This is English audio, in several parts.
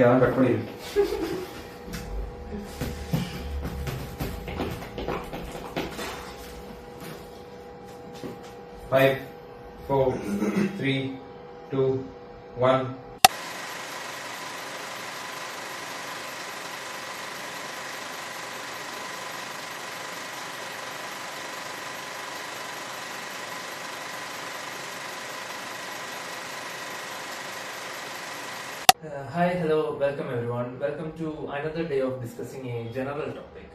Yeah, cut ಮಾಡಿ. 5, 4, 3, 2, 1. Hi, hello, welcome everyone. Welcome to another day of discussing a general topic.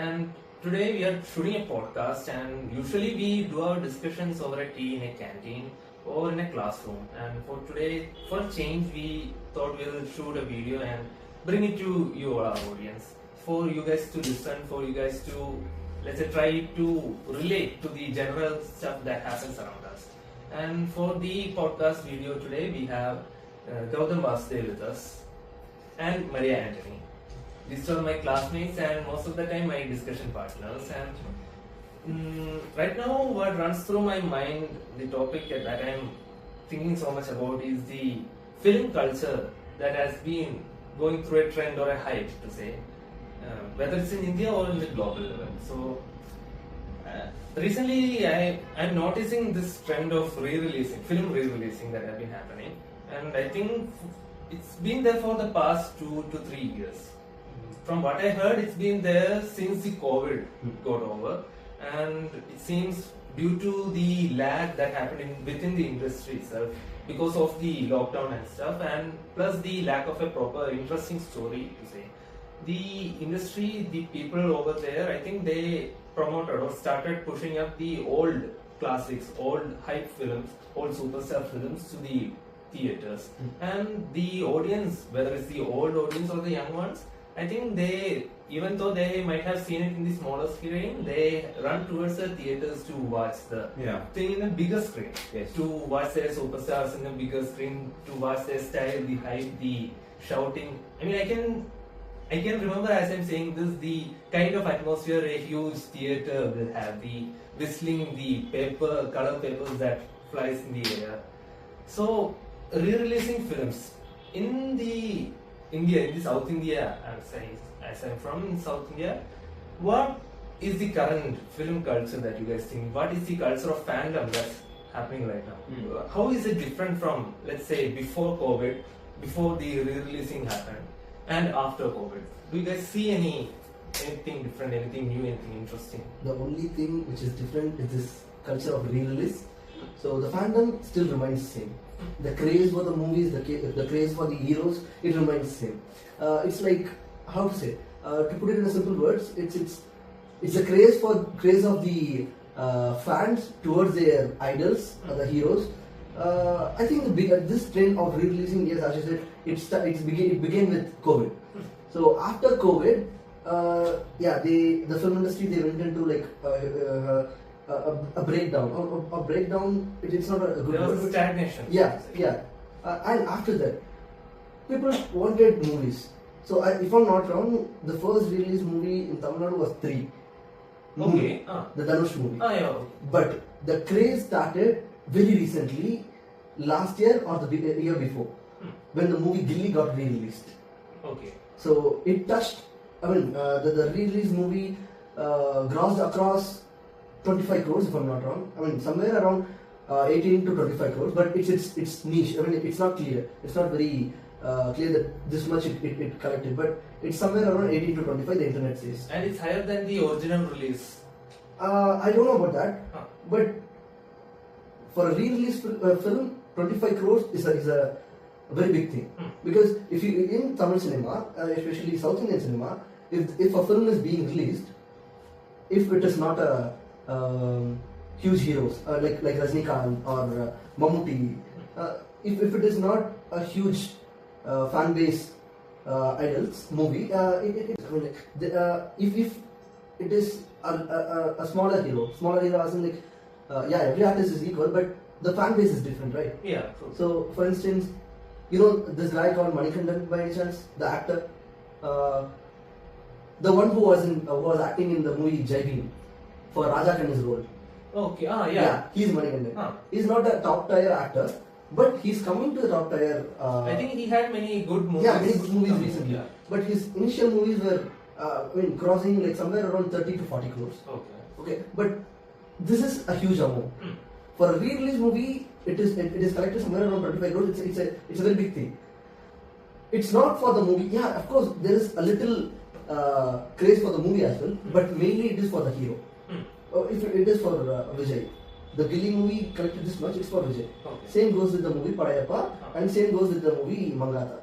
And today we are shooting a podcast, and usually we do our discussions over a tea in a canteen or in a classroom. And for today, for a change, we thought we will shoot a video and bring it to you, our audience, for you guys to listen, for you guys to, let's say, try to relate to the general stuff that happens around us. And for the podcast video today, we have Gautam Vasudev with us and Maria Anthony. These are my classmates and most of the time my discussion partners. And right now, what runs through my mind, the topic that I'm thinking so much about is the film culture that has been going through a trend or a hype, to say, whether it's in India or in the global level. So recently, I'm noticing this trend of film re-releasing that have been happening. And I think it's been there for the past 2 to 3 years. From what I heard, it's been there since the COVID got over, and it seems due to the lag that happened within the industry itself because of the lockdown and stuff, and plus the lack of a proper interesting story to say. The industry, the people over there, I think they promoted or started pushing up the old classics, old hype films, old superstar films to the theaters, and the audience, whether it's the old audience or the young ones, I think they, even though they might have seen it in the smaller screen, they run towards the theaters to watch the thing in the bigger screen, to watch their superstars in the bigger screen, to watch their style, the hype, the shouting. I mean, I can remember as I'm saying this, the kind of atmosphere a huge theater will have, the whistling, the color papers that flies in the air. So re-releasing films in the South India, as I'm from South India, what is the current film culture that you guys think? What is the culture of fandom that's happening right now? How is it different from, let's say, before COVID, before the re-releasing happened, and after COVID? Do you guys see anything different, anything new, anything interesting? The only thing which is different is this culture of re-release. So the fandom still remains the same. The craze for the movies, the craze for the heroes, it remains the same. It's like, how to say, to put it in simple words, it's a craze of the fans towards their idols, the heroes. I think this trend of re-releasing, yes, as you said, it began with COVID. So after COVID, the film industry, they went into like a breakdown. A breakdown, it's not a good there word. was stagnation. And after that, people wanted movies. So if I'm not wrong, the first release movie in Tamil Nadu was 3. Okay. The Dhanush movie. Yeah. But the craze started very recently, last year or the year before, when the movie Gilly got re-released. Okay. So it touched, the re-release movie grossed across 25 crores, if I'm not wrong. Somewhere around 18 to 25 crores, but it's niche. It's not clear. It's not very clear that this much it collected, but it's somewhere around 18 to 25, the internet says. And it's higher than the original release. I don't know about that, but for a re-release film, 25 crores is a very big thing. Because if you in Tamil cinema, especially South Indian cinema, if a film is being released, if it is not a huge heroes like Rajnikant or Mammootty, if it is not a huge fan base idols movie, if it is a smaller hero as in like every artist is equal, but the fan base is different, right? Yeah, true. So for instance, you know this guy called Manikandan by any chance, the actor, the one who was acting in the movie Jai Bhim for Raja Khanna's role. Okay, Yeah, he's Manikandan. He's not a top tier actor, But he's coming to the top tier. I think he had many good movies. Yeah, many good movies recently. Yeah. But his initial movies were, crossing like somewhere around 30 to 40 crores. Okay. Okay, but this is a huge amount. For a re-release movie, it is collected somewhere around 25 crores. It's a very big thing. It's not for the movie. Yeah, of course, there is a little craze for the movie as well, but mainly it is for the hero. If it is for Vijay. The Gilly movie collected this much, it's for Vijay. Okay. Same goes with the movie Padayappa, and same goes with the movie Mangata.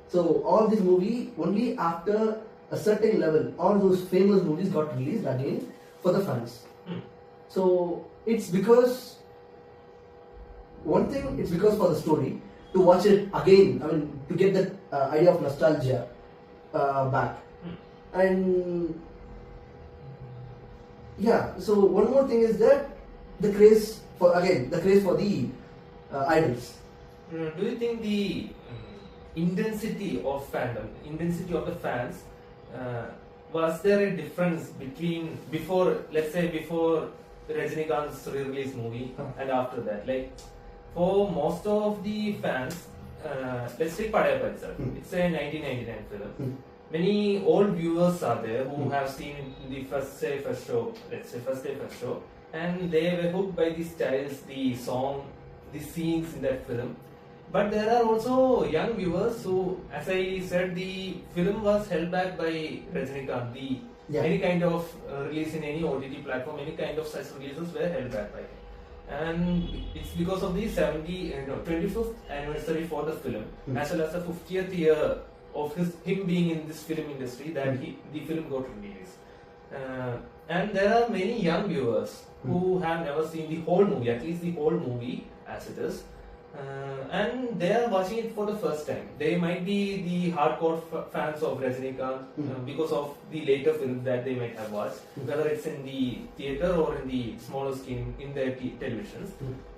So all these movies, only after a certain level, all those famous movies got released again for the fans. So it's because, one thing, it's because for the story, to watch it again, to get that idea of nostalgia back. And yeah, so one more thing is that the craze for the idols. Do you think the intensity of fandom, intensity of the fans, was there a difference between before Rajinikanth's re-release movie and after that? Like, for most of the fans, let's take Padayappa itself. It's a 1999 film. Many old viewers are there who have seen the first day, first show, and they were hooked by the styles, the song, the scenes in that film. But there are also young viewers who, as I said, the film was held back by Rajinikanth. Any kind of release in any OTT platform, any kind of such releases were held back by him. And it's because of the 25th anniversary for the film, as well as the 50th year of him being in this film industry, that the film got released. And there are many young viewers who have never seen the whole movie, at least the whole movie as it is. And they are watching it for the first time. They might be the hardcore fans of Rajinikanth because of the later films that they might have watched, whether it's in the theatre or in the smaller screen in their televisions.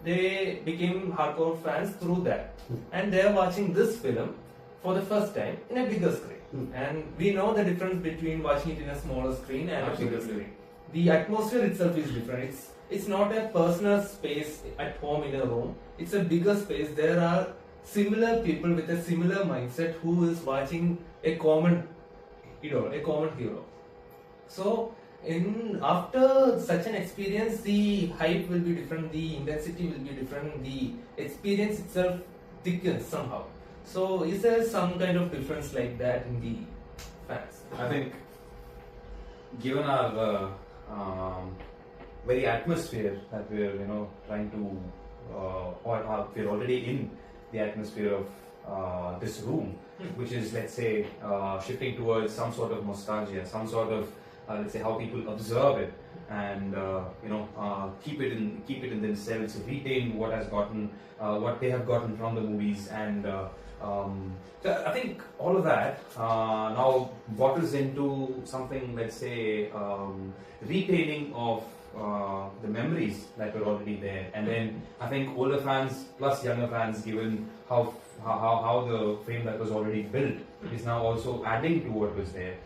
They became hardcore fans through that. And they are watching this film for the first time in a bigger screen. And we know the difference between watching it in a smaller screen and a bigger screen. The atmosphere itself is different. It's not a personal space at home in a room. It's a bigger space. There are similar people with a similar mindset who is watching a common hero. So, after such an experience, the hype will be different, the intensity will be different, the experience itself thickens somehow. So, is there some kind of difference like that in the fans? I think, given our very atmosphere that we're trying to, or we're already in the atmosphere of this room, which is, let's say, shifting towards some sort of nostalgia, some sort of let's say how people observe it, and keep it in themselves, retain what they have gotten from the movies, and so I think all of that now bottles into something, let's say, retaining of the memories that were already there, and then I think older fans plus younger fans, given how the frame that was already built is now also adding to what was there.